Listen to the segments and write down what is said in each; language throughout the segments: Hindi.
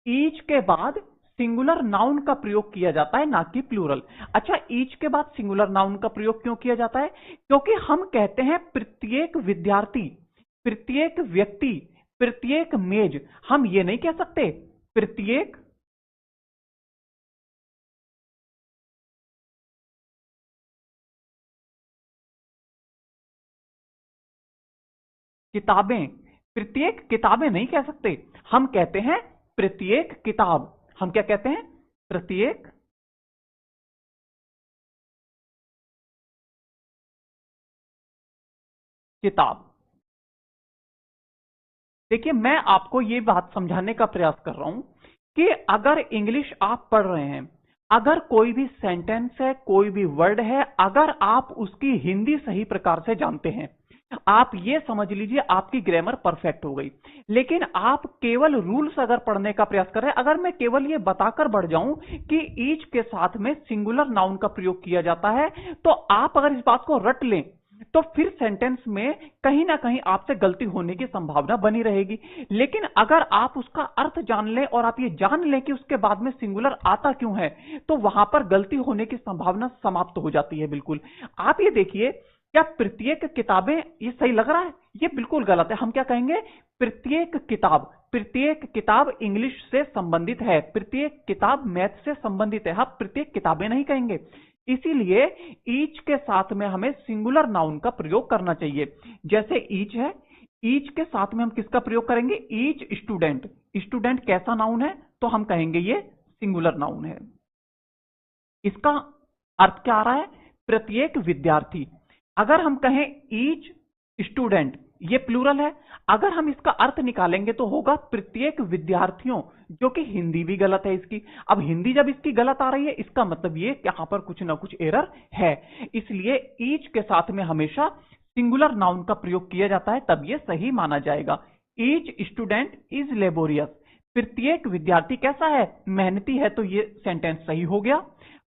ईच के बाद सिंगुलर नाउन का प्रयोग किया जाता है, ना कि प्लूरल। अच्छा, ईच के बाद सिंगुलर नाउन का प्रयोग क्यों किया जाता है? क्योंकि हम कहते हैं प्रत्येक विद्यार्थी, प्रत्येक व्यक्ति, प्रत्येक मेज। हम ये नहीं कह सकते प्रत्येक किताबें, प्रत्येक किताबें नहीं कह सकते। हम कहते हैं प्रत्येक किताब। हम क्या कहते हैं? प्रत्येक किताब। देखिए, मैं आपको ये बात समझाने का प्रयास कर रहा हूं कि अगर इंग्लिश आप पढ़ रहे हैं, अगर कोई भी सेंटेंस है, कोई भी वर्ड है, अगर आप उसकी हिंदी सही प्रकार से जानते हैं, आप ये समझ लीजिए आपकी ग्रामर परफेक्ट हो गई। लेकिन आप केवल रूल्स अगर पढ़ने का प्रयास कर रहे हैं, अगर मैं केवल ये बताकर बढ़ जाऊं कि ईच के साथ में सिंगुलर नाउन का प्रयोग किया जाता है, तो आप अगर इस बात को रट लें तो फिर सेंटेंस में कहीं ना कहीं आपसे गलती होने की संभावना बनी रहेगी। लेकिन अगर आप उसका अर्थ जान लें और आप ये जान लें कि उसके बाद में सिंगुलर आता क्यों है, तो वहां पर गलती होने की संभावना समाप्त हो जाती है। बिल्कुल, आप ये देखिए, क्या प्रत्येक किताबें, ये सही लग रहा है? ये बिल्कुल गलत है। हम क्या कहेंगे? प्रत्येक किताब। प्रत्येक किताब इंग्लिश से संबंधित है, प्रत्येक किताब मैथ से संबंधित है। हम प्रत्येक किताबें नहीं कहेंगे। इसीलिए ईच के साथ में हमें सिंगुलर नाउन का प्रयोग करना चाहिए। जैसे ईच है, ईच के साथ में हम किसका प्रयोग करेंगे? Each student. स्टूडेंट कैसा नाउन है? तो हम कहेंगे ये सिंगुलर नाउन है। इसका अर्थ क्या आ रहा है? प्रत्येक विद्यार्थी। अगर हम कहें ईच स्टूडेंट, ये प्लूरल है। अगर हम इसका अर्थ निकालेंगे तो होगा प्रत्येक विद्यार्थियों, जो कि हिंदी भी गलत है इसकी। अब हिंदी जब इसकी गलत आ रही है, इसका मतलब ये कि यहां पर कुछ ना कुछ एरर है। इसलिए ईच के साथ में हमेशा सिंगुलर नाउन का प्रयोग किया जाता है, तब ये सही माना जाएगा। Each student is laborious. प्रत्येक विद्यार्थी कैसा है? मेहनती है। तो ये सेंटेंस सही हो गया।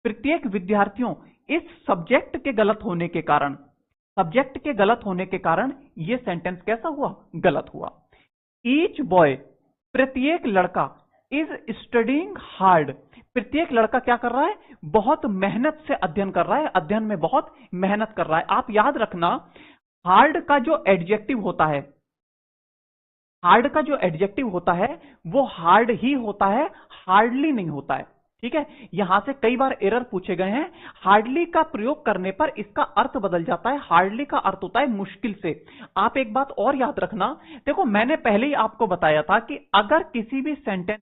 प्रत्येक विद्यार्थियों, इस सब्जेक्ट के गलत होने के कारण, सब्जेक्ट के गलत होने के कारण यह सेंटेंस कैसा हुआ? गलत हुआ। ईच बॉय, प्रत्येक लड़का, इज स्टडीइंग हार्ड। प्रत्येक लड़का क्या कर रहा है? बहुत मेहनत से अध्ययन कर रहा है, अध्ययन में बहुत मेहनत कर रहा है। आप याद रखना, हार्ड का जो एडजेक्टिव होता है, हार्ड का जो एडजेक्टिव होता है वो हार्ड ही होता है, हार्डली नहीं होता है। ठीक है, यहां से कई बार एरर पूछे गए हैं। हार्डली का प्रयोग करने पर इसका अर्थ बदल जाता है। हार्डली का अर्थ होता है मुश्किल से। आप एक बात और याद रखना, देखो मैंने पहले ही आपको बताया था कि अगर किसी भी सेंटेंस